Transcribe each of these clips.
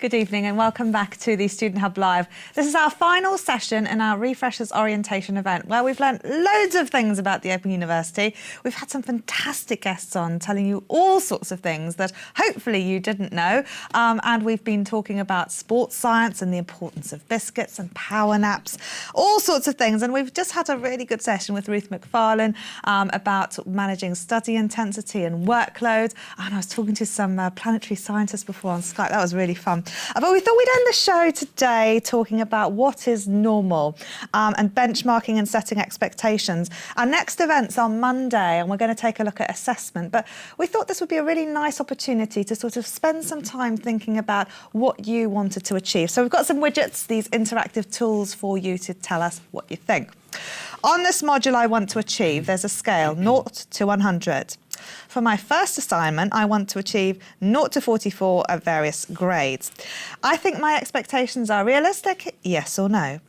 Good evening and welcome back to the Student Hub Live. This is our final session in our Refreshers Orientation event where we've learnt loads of things about the Open University. We've had some fantastic guests on telling you all sorts of things that hopefully you didn't know. And we've been talking about sports science and the importance of biscuits and power naps, all sorts of things. And we've just had a really good session with Ruth McFarlane about managing study intensity and workload. And I was talking to some planetary scientists before on Skype. That was really fun. But we thought we'd end the show today talking about what is normal and benchmarking and setting expectations. Our next event's on Monday and we're going to take a look at assessment. But we thought this would be a really nice opportunity to sort of spend some time thinking about what you wanted to achieve. So we've got some widgets, these interactive tools for you to tell us what you think. On this module I want to achieve, there's a scale, 0 to 100. For my first assignment, I want to achieve 0 to 44 at various grades. I think my expectations are realistic, yes or no.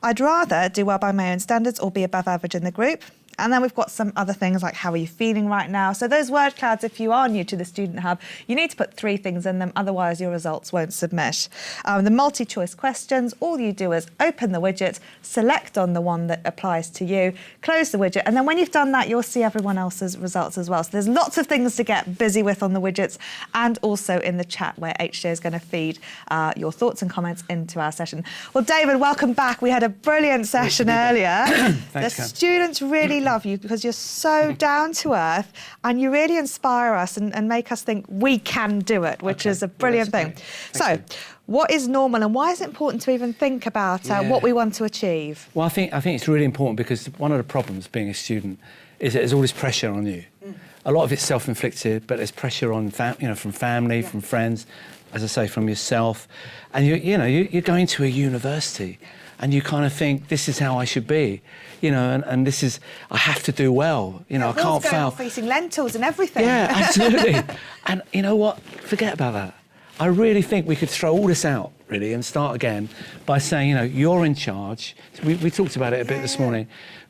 I'd rather do well by my own standards or be above average in the group. And then we've got some other things like how are you feeling right now. So those word clouds, if you are new to the Student Hub, you need to put 3 things in them, otherwise your results won't submit. The multi-choice questions, all you do is open the widget, select on the one that applies to you, close the widget, and then when you've done that, you'll see everyone else's results as well. So there's lots of things to get busy with on the widgets and also in the chat where HJ is going to feed your thoughts and comments into our session. Well, David, welcome back. We had a brilliant session earlier. Thanks, the students really love you because you're so down to earth and you really inspire us and make us think we can do it, which is a brilliant thing. So, what is normal and why is it important to even think about what we want to achieve? Well, I think it's really important because one of the problems being a student is that there's all this pressure on you. A lot of it's self-inflicted, but there's pressure on from family, from friends, as I say, from yourself, and you're going to a university. And you kind of think, this is how I should be, and this is, I have to do well, I can't fail. Facing lentils and everything. Yeah, absolutely. And you know what? Forget about that. I really think we could throw all this out, really, and start again by saying, you're in charge. We talked about it a bit this morning.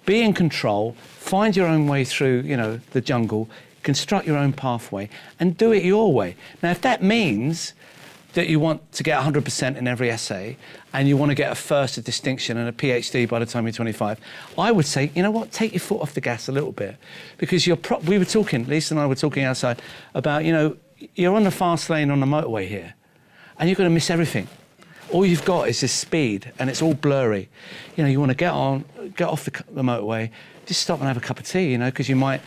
Be in control, find your own way through, the jungle, construct your own pathway, and do it your way. Now, if that means that you want to get 100% in every essay and you want to get a first, a distinction and a PhD by the time you're 25, I would say, you know what, take your foot off the gas a little bit. Because we were talking, Lisa and I were talking outside about, you're on the fast lane on the motorway here and you're going to miss everything. All you've got is this speed and it's all blurry. You want to get off the motorway, just stop and have a cup of tea, because you might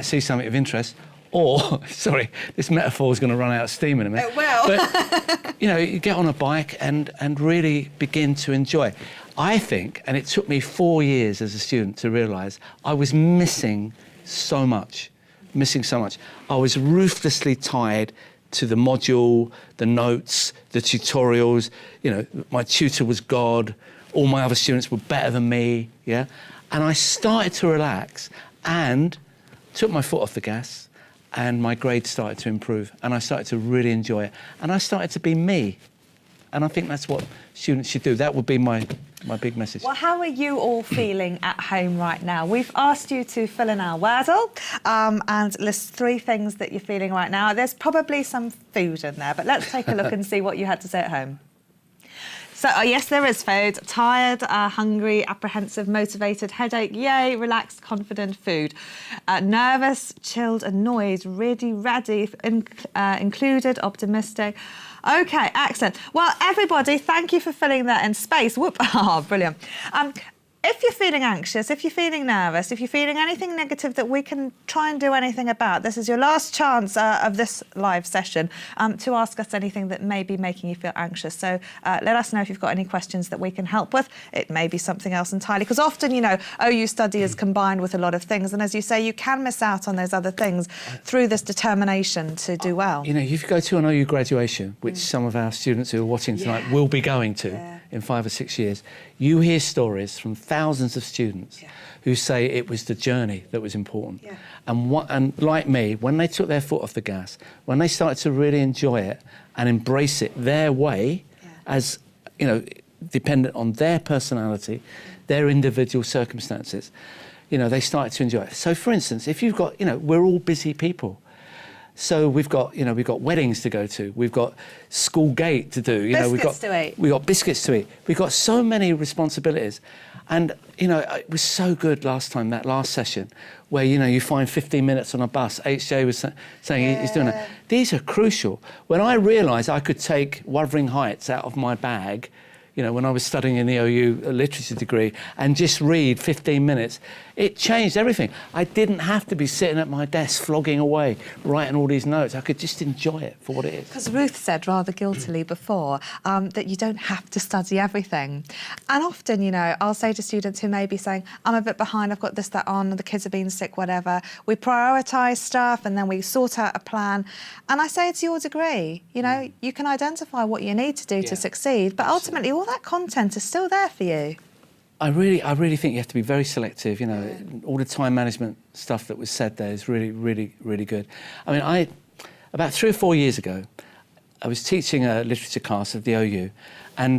see something of interest. Or, sorry, this metaphor is going to run out of steam in a minute. It will. But, you get on a bike and really begin to enjoy. I think, and it took me 4 years as a student to realise, I was missing so much. I was ruthlessly tied to the module, the notes, the tutorials. My tutor was God. All my other students were better than me, yeah? And I started to relax and took my foot off the gas. And my grades started to improve and I started to really enjoy it and I started to be me, and I think that's what students should do. That would be my big message. Well, how are you all feeling at home right now? We've asked you to fill in our Wordle and list 3 things that you're feeling right now. There's probably some food in there, but let's take a look and see what you had to say at home. So, yes, there is food. Tired, hungry, apprehensive, motivated, headache, yay, relaxed, confident, food. Nervous, chilled, annoyed, ready, included, optimistic. OK, excellent. Well, everybody, thank you for filling that in space. Whoop, oh, brilliant. If you're feeling anxious, if you're feeling nervous, if you're feeling anything negative that we can try and do anything about, this is your last chance of this live session to ask us anything that may be making you feel anxious. So let us know if you've got any questions that we can help with. It may be something else entirely, because often, OU study is combined with a lot of things. And as you say, you can miss out on those other things through this determination to do well. If you go to an OU graduation, which some of our students who are watching tonight will be going to in 5 or 6 years, you hear stories from thousands of students who say it was the journey that was important. And like me, when they took their foot off the gas, when they started to really enjoy it and embrace it their way, as, dependent on their personality, their individual circumstances, they started to enjoy it. So, for instance, if you've got, we're all busy people. So we've got weddings to go to. We've got school gate to do. Biscuits to eat. We've got biscuits to eat. We've got so many responsibilities. And, it was so good last time, that last session, where, you find 15 minutes on a bus. HJ was saying he's doing that. These are crucial. When I realised I could take Wuthering Heights out of my bag, when I was studying in the OU literature degree, and just read 15 minutes, it changed everything. I didn't have to be sitting at my desk flogging away, writing all these notes. I could just enjoy it for what it is. Because Ruth said rather guiltily before that you don't have to study everything. And often, I'll say to students who may be saying, I'm a bit behind, I've got this, that on, the kids have been sick, whatever. We prioritise stuff and then we sort out a plan. And I say it's your degree. You can identify what you need to do to succeed, but ultimately all that content is still there for you. I really think you have to be very selective. All the time management stuff that was said there is really, really, really good. I mean, about 3 or 4 years ago, I was teaching a literature class at the OU, and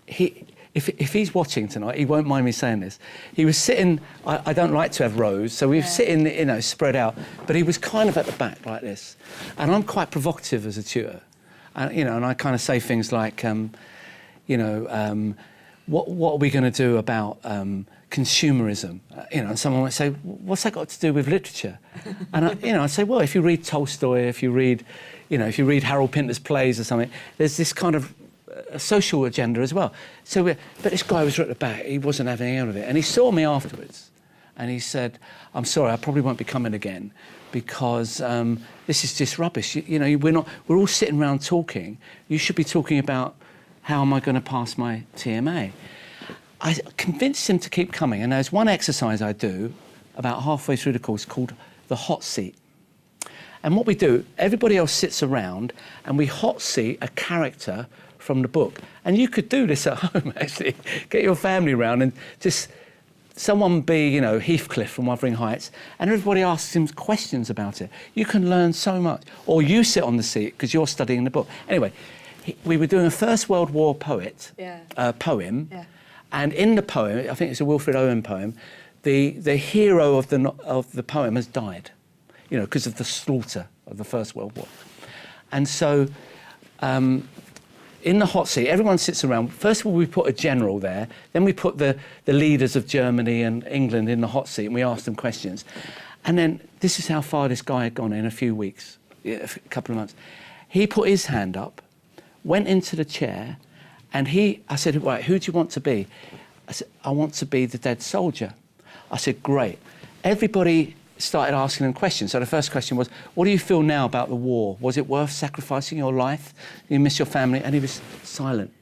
if he's watching tonight, he won't mind me saying this. He was sitting. I don't like to have rows, so we were sitting, spread out. But he was kind of at the back like this, and I'm quite provocative as a tutor, and I kind of say things like, what are we going to do about consumerism? And someone might say, what's that got to do with literature? And I'd say, well, if you read Tolstoy, if you read Harold Pinter's plays or something, there's this kind of a social agenda as well. But this guy was right at the back. He wasn't having any of it, and he saw me afterwards, and he said, "I'm sorry, I probably won't be coming again because this is just rubbish. We're all sitting around talking. You should be talking about." How am I going to pass my TMA? I convinced him to keep coming, and there's one exercise I do about halfway through the course called the hot seat. And what we do, everybody else sits around and we hot seat a character from the book. And you could do this at home, actually. Get your family around and just someone be, Heathcliff from Wuthering Heights, and everybody asks him questions about it. You can learn so much. Or you sit on the seat because you're studying the book. Anyway, we were doing a First World War poem, and in the poem, I think it's a Wilfred Owen poem, the hero of the poem has died, because of the slaughter of the First World War. And so, in the hot seat, everyone sits around. First of all, we put a general there, then we put the leaders of Germany and England in the hot seat, and we ask them questions. And then, this is how far this guy had gone in a few weeks, a couple of months. He put his hand up, went into the chair, and I said, right, who do you want to be? I said, I want to be the dead soldier. I said, great. Everybody started asking him questions. So the first question was, what do you feel now about the war? Was it worth sacrificing your life? You miss your family? And he was silent.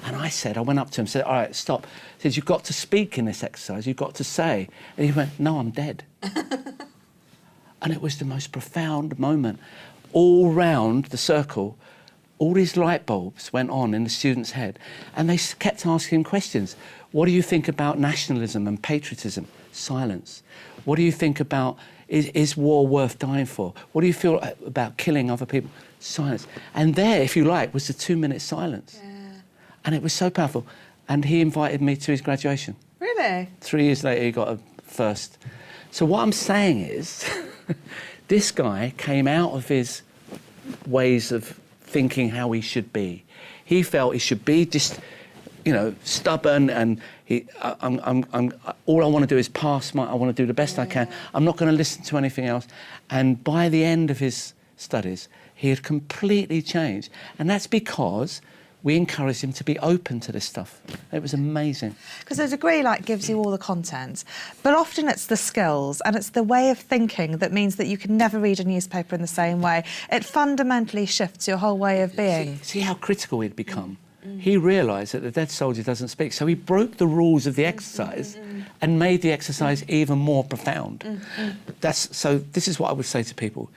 And I went up to him and said, all right, stop. I said, you've got to speak in this exercise. You've got to say. And he went, no, I'm dead. And it was the most profound moment. All round the circle, all these light bulbs went on in the student's head, and they kept asking him questions. What do you think about nationalism and patriotism? Silence. What do you think about, is war worth dying for? What do you feel about killing other people? Silence. And there, if you like, was the 2-minute silence. Yeah. And it was so powerful. And he invited me to his graduation. Really? 3 years later, he got a first. So what I'm saying is, this guy came out of his ways of thinking how he should be. He felt he should be just, stubborn, and all I want to do is I want to do the best I can. I'm not going to listen to anything else. And by the end of his studies, he had completely changed. And that's because we encouraged him to be open to this stuff. It was amazing. Because a degree gives you all the content, but often it's the skills and it's the way of thinking that means that you can never read a newspaper in the same way. It fundamentally shifts your whole way of being. See how critical he'd become. He realised that the dead soldier doesn't speak, so he broke the rules of the exercise and made the exercise even more profound. So this is what I would say to people,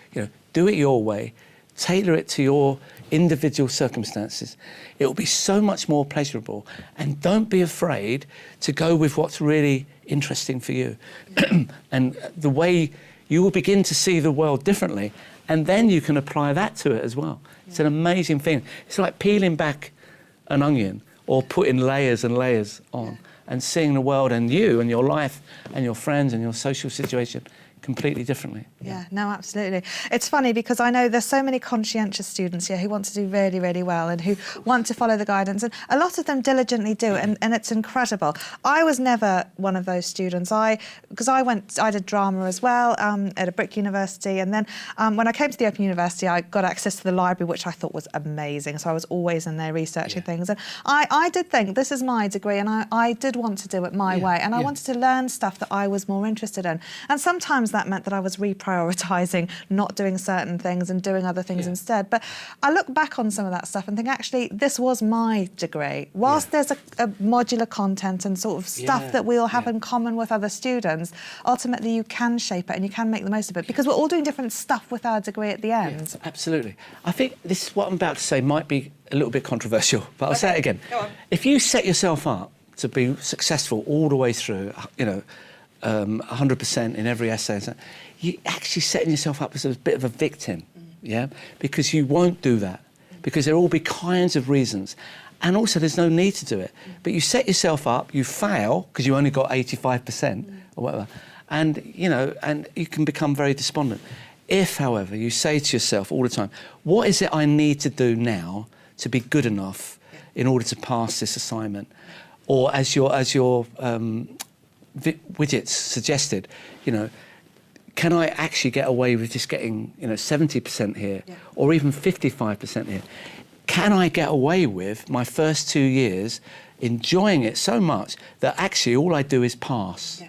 do it your way, tailor it to your individual circumstances. It will be so much more pleasurable, and don't be afraid to go with what's really interesting for you. And the way you will begin to see the world differently, and then you can apply that to it as well. It's an amazing thing. It's like peeling back an onion or putting layers and layers on and seeing the world and you and your life and your friends and your social situation completely differently. Yeah, no, absolutely. It's funny because I know there's so many conscientious students here who want to do really, really well and who want to follow the guidance, and a lot of them diligently do, and it's incredible. I was never one of those students. I did drama as well at a Brick University, and then when I came to the Open University, I got access to the library, which I thought was amazing. So I was always in there researching things, and I did think this is my degree, and I did want to do it my way, and I wanted to learn stuff that I was more interested in, and sometimes that meant that I was reprioritising, not doing certain things and doing other things instead. But I look back on some of that stuff and think, actually, this was my degree. Whilst there's a modular content and sort of stuff that we all have in common with other students, ultimately you can shape it and you can make the most of it, because we're all doing different stuff with our degree at the end. Yeah, absolutely. I think this, what I'm about to say, might be a little bit controversial, but I'll say it again. Go on. If you set yourself up to be successful all the way through, 100% in every essay, you're actually setting yourself up as a bit of a victim, because you won't do that, because there will be kinds of reasons, and also there's no need to do it. But you set yourself up, you fail because you only got 85% or whatever, and you can become very despondent. If, however, you say to yourself all the time, what is it I need to do now to be good enough in order to pass this assignment? Or as your widgets suggested, can I actually get away with just getting 70% here, or even 55% here? Can I get away with my first 2 years enjoying it so much that actually all I do is pass?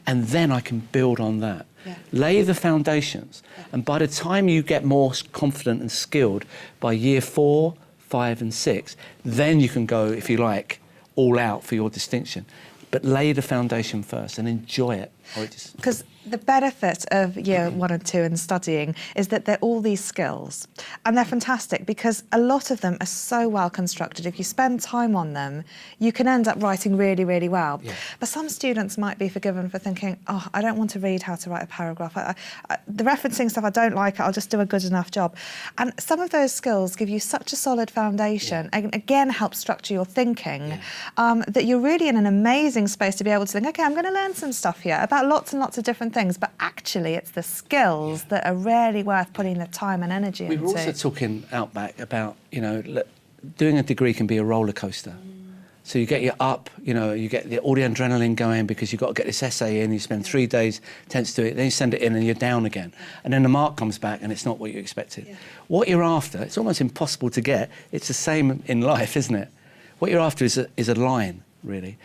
And then I can build on that. Lay the foundations. And by the time you get more confident and skilled by year 4, 5 and 6, then you can go, if you like, all out for your distinction. But lay the foundation first and enjoy it. Because the benefit of year 1 and 2 and studying is that they're all these skills, and they're fantastic because a lot of them are so well constructed. If you spend time on them, you can end up writing really, really well. But some students might be forgiven for thinking, oh, I don't want to read how to write a paragraph. The referencing stuff, I don't like it, I'll just do a good enough job. And some of those skills give you such a solid foundation and again help structure your thinking, that you're really in an amazing space to be able to think, okay, I'm going to learn some stuff here about lots and lots of different things, but actually it's the skills that are really worth putting the time and energy into. We were also talking out back about, doing a degree can be a roller coaster. So you get you up, you get all the adrenaline going because you've got to get this essay in, you spend 3 days, tense to do it, then you send it in and you're down again. And then the mark comes back and it's not what you expected. What you're after, it's almost impossible to get. It's the same in life, isn't it? What you're after is a line, really.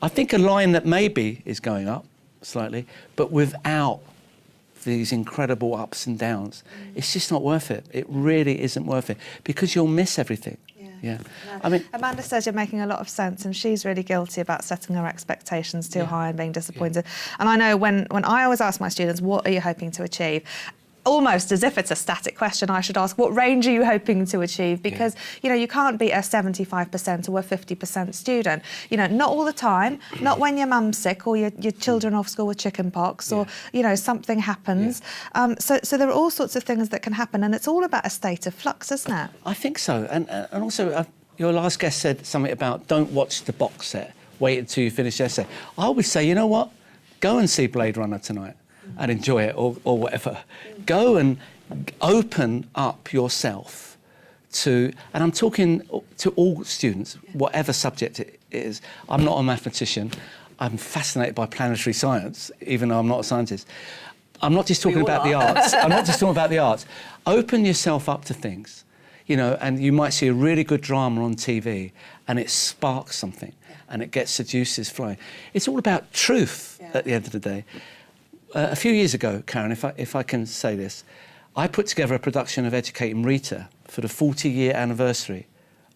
I think a line that maybe is going up slightly, but without these incredible ups and downs, it's just not worth it. It really isn't worth it because you'll miss everything. I mean, Amanda says you're making a lot of sense, and she's really guilty about setting her expectations too high and being disappointed. And I know when I always ask my students, what are you hoping to achieve? Almost as if it's a static question, I should ask, what range are you hoping to achieve? Because, you can't be a 75% or a 50% student. Not all the time, not when your mum's sick or your children off school with chicken pox or, something happens. So there are all sorts of things that can happen, and it's all about a state of flux, isn't it? I think so. And also, your last guest said something about don't watch the box set, wait until you finish the essay. I would say, you know what? Go and see Blade Runner tonight and enjoy it or whatever. Go and open up yourself to, and I'm talking to all students, whatever subject it is. I'm not a mathematician. I'm fascinated by planetary science, even though I'm not a scientist. I'm not just talking about the arts. I'm not just talking about the arts. Open yourself up to things, and you might see a really good drama on TV and it sparks something and it gets the juices flowing. It's all about truth at the end of the day. A few years ago, Karen, if I can say this, I put together a production of Educating Rita for the 40-year anniversary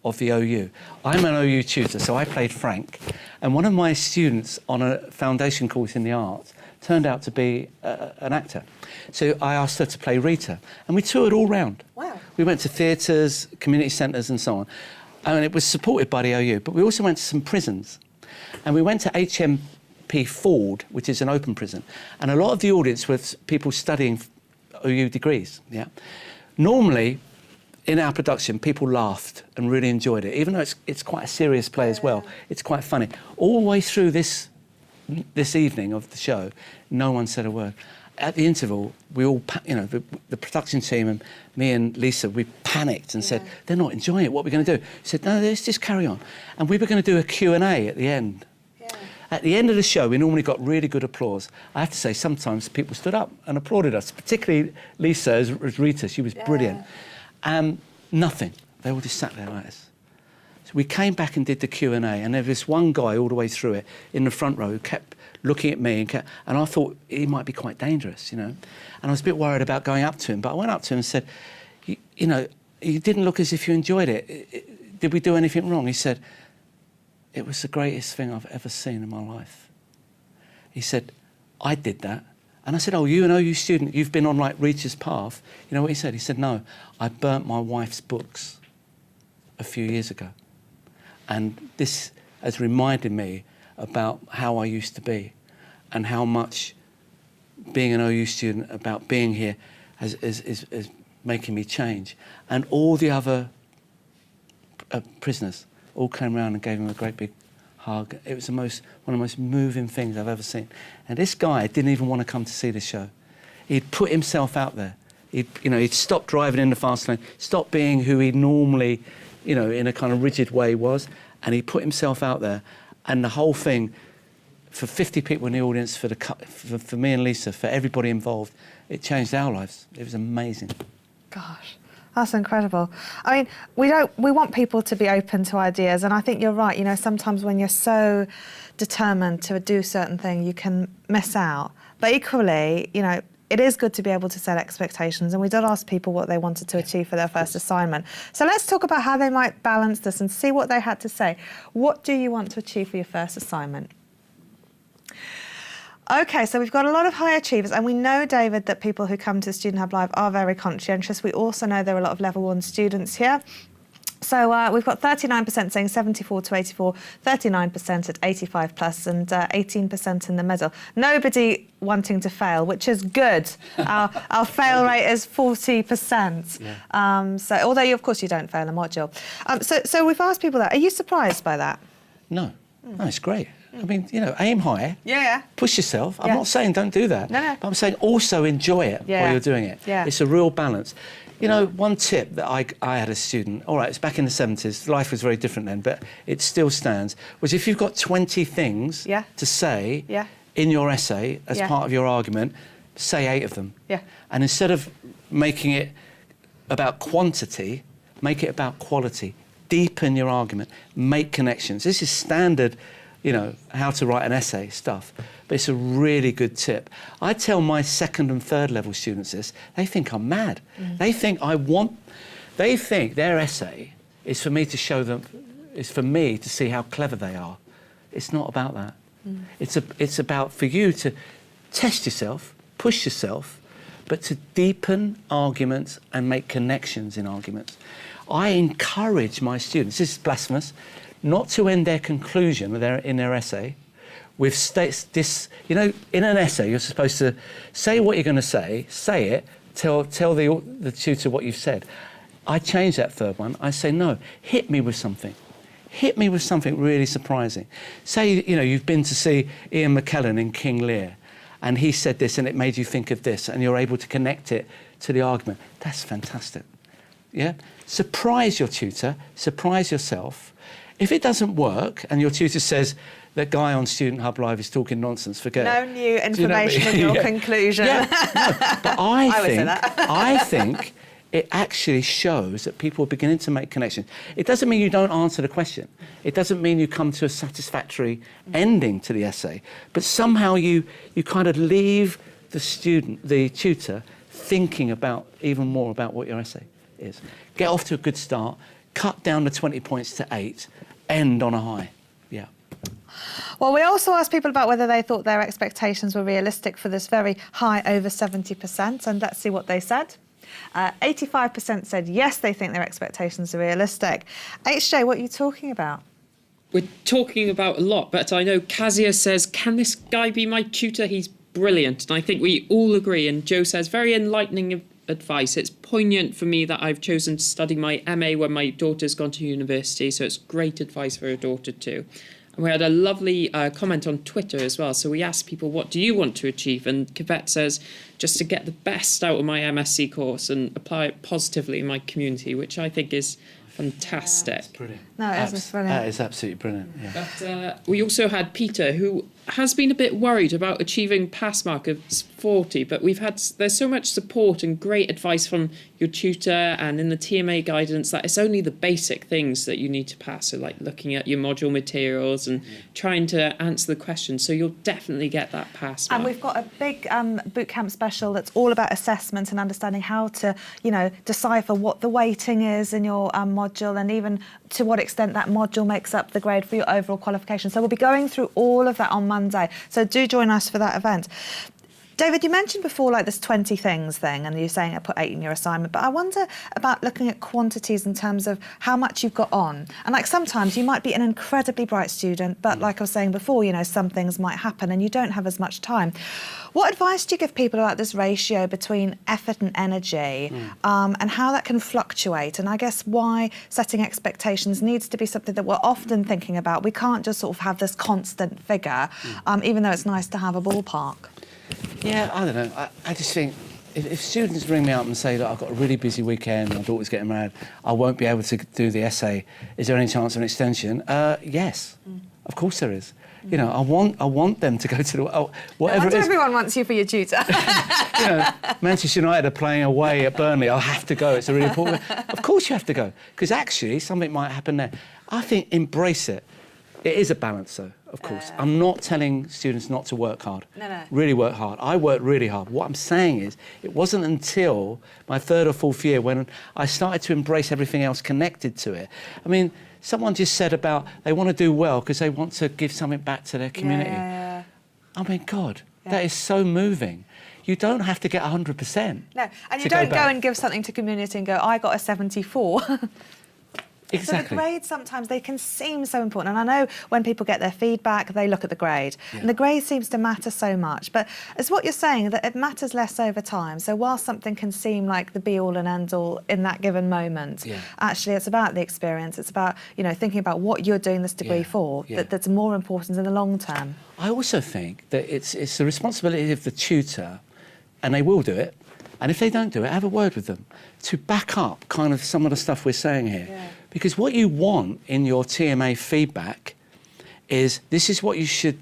of the OU. I'm an OU tutor, so I played Frank, and one of my students on a foundation course in the arts turned out to be an actor. So I asked her to play Rita, and we toured all round. Wow. We went to theatres, community centres and so on, and it was supported by the OU, but we also went to some prisons, and we went to HMP Ford, which is an open prison, and a lot of the audience were people studying OU degrees. Normally, in our production, people laughed and really enjoyed it, even though it's quite a serious play as well. It's quite funny. All the way through this evening of the show, no one said a word. at the interval, we all, the production team and me and Lisa, we panicked and said, they're not enjoying it, what are we going to do? He said, no, let's just carry on. And we were going to do a Q&A at the end. Yeah. At the end of the show, we normally got really good applause. I have to say, sometimes people stood up and applauded us, particularly Lisa as Rita, she was brilliant. Nothing. They all just sat there like this. So we came back and did the Q&A, and there was this one guy all the way through it in the front row who kept looking at me, and I thought he might be quite dangerous, And I was a bit worried about going up to him, but I went up to him and said, you didn't look as if you enjoyed it. Did we do anything wrong? He said, it was the greatest thing I've ever seen in my life. He said, I did that. And I said, oh, you an OU student, you've been on like Reacher's Path. You know what he said? He said, no, I burnt my wife's books a few years ago. And this has reminded me about how I used to be and how much being an OU student, about being here, is making me change. And all the other prisoners all came around and gave him a great big hug. It was one of the most moving things I've ever seen. And this guy didn't even want to come to see the show. He'd put himself out there. He'd stopped driving in the fast lane, stopped being who he normally, in a kind of rigid way was, and he put himself out there. And the whole thing, for 50 people in the audience, for me and Lisa, for everybody involved, it changed our lives. It was amazing. Gosh, that's incredible. I mean, we want people to be open to ideas, and I think you're right. Sometimes when you're so determined to do a certain thing, you can miss out. But equally, it is good to be able to set expectations, and we did ask people what they wanted to achieve for their first assignment. So let's talk about how they might balance this and see what they had to say. What do you want to achieve for your first assignment? OK, so we've got a lot of high achievers, and we know, David, that people who come to Student Hub Live are very conscientious. We also know there are a lot of level 1 students here. So we've got 39% saying 74 to 84, 39% at 85 plus, and 18% in the middle. Nobody wanting to fail, which is good. Our fail rate is 40%. Yeah. So although, of course, you don't fail a module. So we've asked people that. Are you surprised by that? No. No, it's great. I mean, aim high. Yeah. Push yourself. I'm not saying don't do that. No. But I'm saying also enjoy it while you're doing it. Yeah. It's a real balance. One tip that I had a student, all right, it's back in the 70s, life was very different then, but it still stands, was if you've got 20 things to say in your essay as part of your argument, say 8 of them. Yeah. And instead of making it about quantity, make it about quality. Deepen your argument, make connections. This is standard, how to write an essay stuff, but it's a really good tip. I tell my 2nd and 3rd level students this, they think I'm mad. They think their essay is for me to show them, is for me to see how clever they are. It's not about that. It's about for you to test yourself, push yourself, but to deepen arguments and make connections in arguments. I encourage my students, this is blasphemous, not to end their conclusion in their essay with in an essay you're supposed to say what you're going to say it, tell the tutor what you've said. I change that 3rd one. I say, no, hit me with something. Hit me with something really surprising. Say, you've been to see Ian McKellen in King Lear, and he said this and it made you think of this, and you're able to connect it to the argument. That's fantastic. Yeah? Surprise your tutor, surprise yourself. If it doesn't work and your tutor says that guy on Student Hub Live is talking nonsense, forget it. No new information in your conclusion. Yeah, no, but I think it actually shows that people are beginning to make connections. It doesn't mean you don't answer the question. It doesn't mean you come to a satisfactory ending to the essay, but somehow you kind of leave the tutor, thinking about even more about what your essay is. Get off to a good start, cut down the 20 points to 8, end on a high. Yeah. Well, we also asked people about whether they thought their expectations were realistic for this very high, over 70%, and let's see what they said. 85% said yes, they think their expectations are realistic. HJ, what are you talking about? We're talking about a lot, but I know Kazia says, can this guy be my tutor? He's brilliant. And I think we all agree. And Joe says, very enlightening advice. It's poignant for me that I've chosen to study my MA when my daughter's gone to university, so it's great advice for her daughter too. And we had a lovely comment on Twitter as well. So we asked people, what do you want to achieve? And Kivette says, just to get the best out of my MSc course and apply it positively in my community, which I think is fantastic. That's brilliant. No, it is brilliant. That is absolutely brilliant. Yeah. But we also had Peter, who has been a bit worried about achieving pass mark of 40, but there's so much support and great advice from your tutor and in the TMA guidance that it's only the basic things that you need to pass. So like looking at your module materials and trying to answer the questions. So you'll definitely get that pass mark. And we've got a big bootcamp special that's all about assessment and understanding how to, decipher what the weighting is in your module and even to what extent that module makes up the grade for your overall qualification. So we'll be going through all of that on Monday. So do join us for that event. David, you mentioned before like this 20 things thing and you're saying I put 8 in your assignment, but I wonder about looking at quantities in terms of how much you've got on. And like sometimes you might be an incredibly bright student, but like I was saying before, some things might happen and you don't have as much time. What advice do you give people about this ratio between effort and energy and how that can fluctuate? And I guess why setting expectations needs to be something that we're often thinking about. We can't just sort of have this constant figure, even though it's nice to have a ballpark. Yeah, I don't know. I just think if students ring me up and say that I've got a really busy weekend, my daughter's getting married, I won't be able to do the essay, is there any chance of an extension? Yes, of course there is. I want them to go to the whatever it is. Everyone wants you for your tutor. Manchester United are playing away at Burnley. I'll have to go. It's a really important. Of course you have to go because actually something might happen there. I think embrace it. It is a balance, though. Of course, I'm not telling students not to work hard. No. Really work hard. I worked really hard. What I'm saying is, it wasn't until my 3rd or 4th year when I started to embrace everything else connected to it. I mean, someone just said about they want to do well because they want to give something back to their community. Yeah. I mean, God, that is so moving. You don't have to get 100%. No, and you don't go and give something to community and go, I got a 74. Exactly. So the grades sometimes they can seem so important, and I know when people get their feedback, they look at the grade, and the grade seems to matter so much. But as what you're saying, that it matters less over time. So while something can seem like the be-all and end-all in that given moment, actually it's about the experience. It's about thinking about what you're doing this degree for. That's more important in the long term. I also think that it's the responsibility of the tutor, and they will do it. And if they don't do it, have a word with them to back up kind of some of the stuff we're saying here. Yeah. Because what you want in your TMA feedback is this is what you should,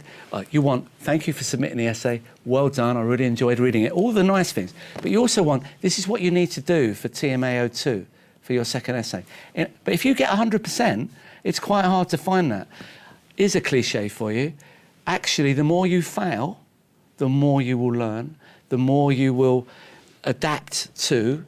you want, thank you for submitting the essay, well done, I really enjoyed reading it, all the nice things. But you also want, this is what you need to do for TMA 02, for your second essay. But if you get 100%, it's quite hard to find that. Here's a cliche for you. Actually, the more you fail, the more you will learn, the more you will adapt to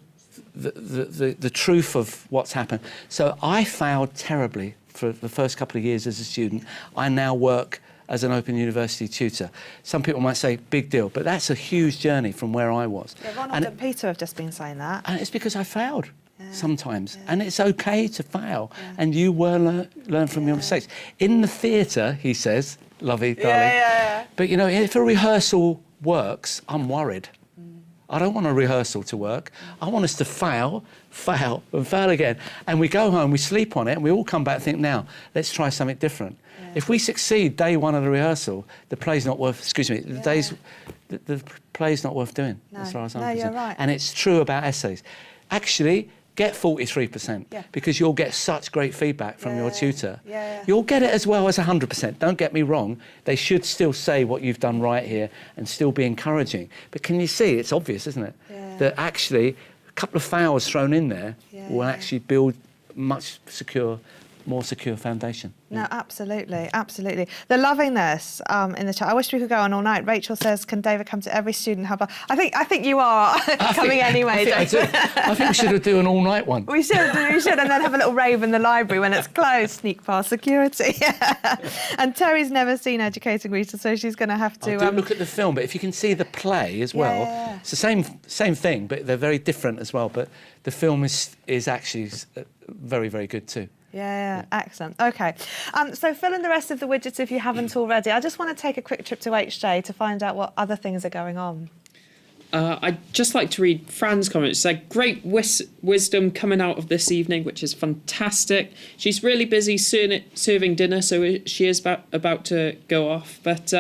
the truth of what's happened. So I failed terribly for the first couple of years as a student. I now work as an Open University tutor. Some people might say, big deal, but that's a huge journey from where I was. Yeah, Ronald and Peter have just been saying that. And it's because I failed sometimes. And it's okay to fail. And you will learn from your mistakes. In the theatre, he says, lovey, darling. But if a rehearsal works, I'm worried. I don't want a rehearsal to work. I want us to fail, and fail again. And we go home, we sleep on it, and we all come back and think, now, let's try something different. Yeah. If we succeed day one of the rehearsal, the play's not worth, the play's not worth doing, as far as I'm concerned. You're right. And it's true about essays. Actually, get 43% because you'll get such great feedback from your tutor. You'll get it as well as 100%. Don't get me wrong. They should still say what you've done right here and still be encouraging. But can you see, it's obvious, isn't it? That actually a couple of fails thrown in there will actually build more secure foundation. No, absolutely. They're loving this in the chat. I wish we could go on all night. Rachel says, "Can David come to every student hub?" I think you are coming anyway. I think we should do an all-night one. We should, and then have a little rave in the library when it's closed. Sneak past security. And Terry's never seen Educating Rita, so she's going to have to. Do look at the film, but if you can see the play as well, it's the same thing, but they're very different as well. But the film is actually very, very good too. Yeah, excellent. OK. So fill in the rest of the widgets if you haven't already. I just want to take a quick trip to HJ to find out what other things are going on. I'd just like to read Fran's comment. She said, great wisdom coming out of this evening, which is fantastic. She's really busy serving dinner, so she is about to go off. But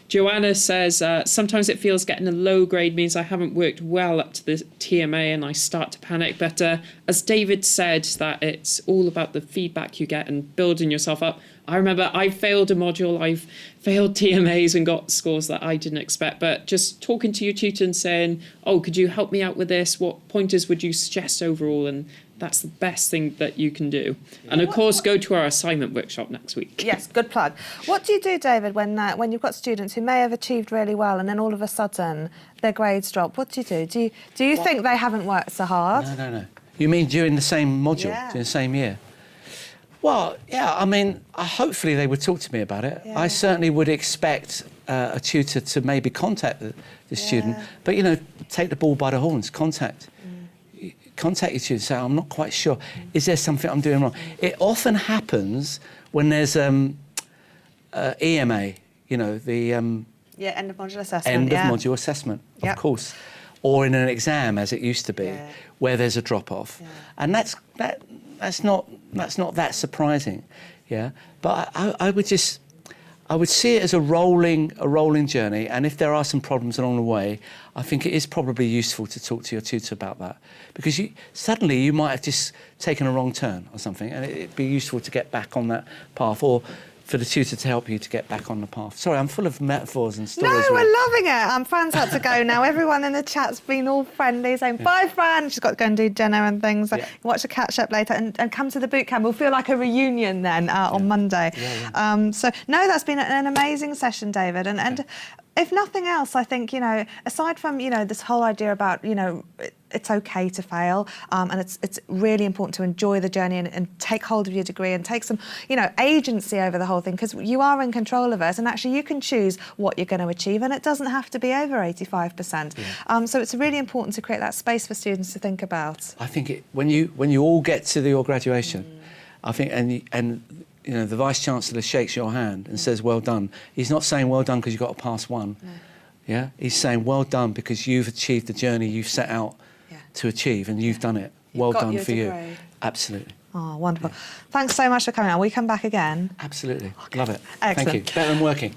Joanna says, sometimes it feels getting a low grade means I haven't worked well up to the TMA and I start to panic. But as David said, that it's all about the feedback you get and building yourself up. I remember I failed a module, I've failed TMAs and got scores that I didn't expect, but just talking to your tutor and saying, oh, could you help me out with this? What pointers would you suggest overall? And that's the best thing that you can do. Yeah. And of course, go to our assignment workshop next week. Yes, good plug. What do you do, David, when you've got students who may have achieved really well and then all of a sudden their grades drop? What do you do? Do you think they haven't worked so hard? No. You mean during the same module, Yeah. during the same year? Well, yeah, I mean, hopefully they would talk to me about it. Yeah. I certainly would expect a tutor to maybe contact the student, but, you know, take the ball by the horns, contact your tutor and say, I'm not quite sure. Is there something I'm doing wrong? It often happens when there's EMA, you know, the... end of module assessment. End of module assessment, of course. Or in an exam, as it used to be, where there's a drop-off. Yeah. And that's not that surprising, yeah. But I would see it as a rolling journey. And if there are some problems along the way, I think it is probably useful to talk to your tutor about that, because suddenly you might have just taken a wrong turn or something, and it'd be useful to get back on that path, or for the tutor to help you to get back on the path. Sorry, I'm full of metaphors and stories. No, we're loving it. Fran's had to go now. Everyone in the chat's been all friendly, saying, bye, Fran. She's got to go and do dinner and things. So watch the catch up later and come to the boot camp. We'll feel like a reunion then on Monday. So, no, that's been an amazing session, David. And if nothing else, I think, you know, aside from, you know, this whole idea about, you know, it's okay to fail, and it's really important to enjoy the journey and take hold of your degree and take some, you know, agency over the whole thing, because you are in control of it, and actually you can choose what you're going to achieve, and it doesn't have to be over 85%. So it's really important to create that space for students to think about. I think when you all get to your graduation, I think, and you know, the Vice Chancellor shakes your hand and says, well done. He's not saying well done because you've got to pass one. No. Yeah, he's saying well done because you've achieved the journey you've set out to achieve, and you've done it. Well done for you. Absolutely. Oh, wonderful. Thanks so much for coming out. Will you come back again? Absolutely. Love it. Excellent. Thank you. Better than working.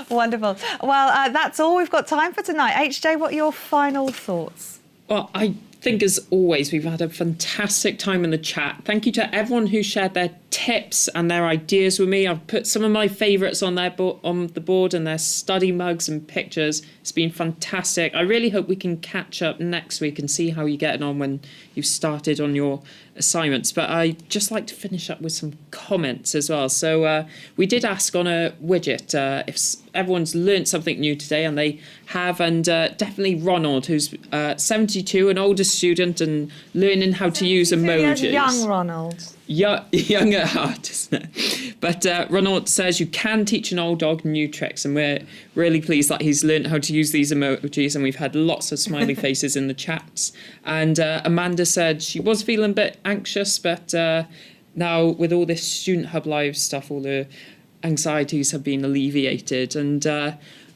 Wonderful. Well, that's all we've got time for tonight. HJ, what are your final thoughts? Well, I think, as always, we've had a fantastic time in the chat. Thank you to everyone who shared their tips and their ideas with me. I've put some of my favourites on on the board, and their study mugs and pictures. It's been fantastic. I really hope we can catch up next week and see how you're getting on when you've started on your assignments. But I'd just like to finish up with some comments as well. So we did ask on a widget if everyone's learnt something new today, and they have, and definitely Ronald, who's 72, an older student, and learning how to use emojis. Young Ronald. Young at heart, isn't it? But Ronald says you can teach an old dog new tricks, and we're really pleased that he's learned how to use these emojis, and we've had lots of smiley faces in the chats. And Amanda said she was feeling a bit anxious, but now with all this Student Hub Live stuff, all the anxieties have been alleviated. And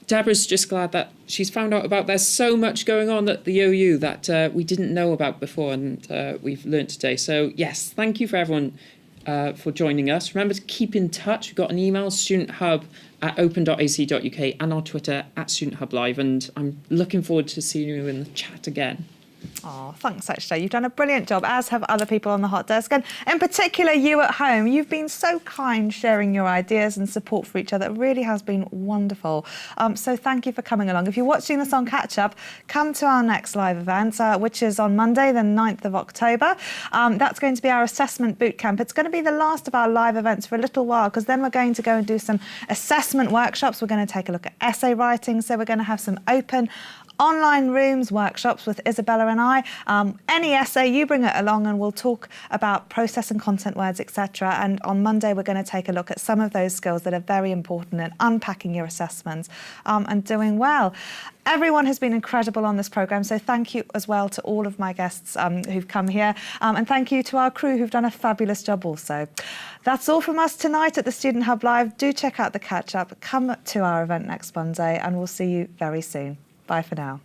Deborah's just glad that she's found out about there's so much going on at the OU that we didn't know about before, and we've learnt today. So yes, thank you for everyone for joining us. Remember to keep in touch. We've got an email, studenthub@open.ac.uk, and our Twitter @StudentHubLive, and I'm looking forward to seeing you in the chat again. Oh, thanks, HJ. You've done a brilliant job, as have other people on the hot desk. And in particular, you at home. You've been so kind, sharing your ideas and support for each other. It really has been wonderful. So thank you for coming along. If you're watching this on Catch Up, come to our next live event, which is on Monday, the 9th of October. That's going to be our assessment boot camp. It's going to be the last of our live events for a little while, because then we're going to go and do some assessment workshops. We're going to take a look at essay writing. So we're going to have some open online rooms, workshops with Isabella and I. Any essay, you bring it along and we'll talk about process and content words, etc. And on Monday, we're going to take a look at some of those skills that are very important in unpacking your assessments and doing well. Everyone has been incredible on this programme, so thank you as well to all of my guests who've come here, and thank you to our crew who've done a fabulous job also. That's all from us tonight at the Student Hub Live. Do check out the catch-up, come to our event next Monday, and we'll see you very soon. Bye for now.